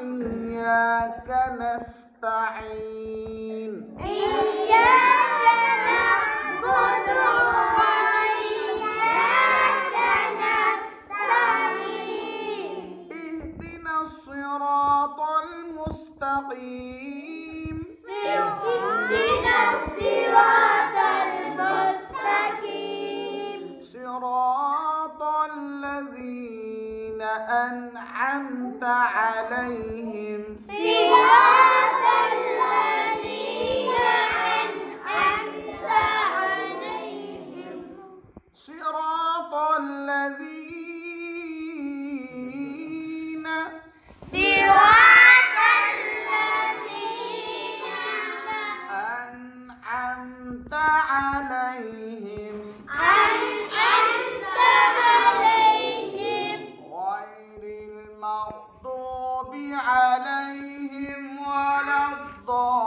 وإياك نستعين إياك نعبد وإياك نستعين اهدنا الصراط المستقيم اهدنا الصراط المستقيم صراط الذين أنعمت عليهم صراط الذين أنعمت عليهم صراط الذين صراط الذين أنعمت عليهم أنعمت عليهم غير المغضوب عليهم ولا الضالين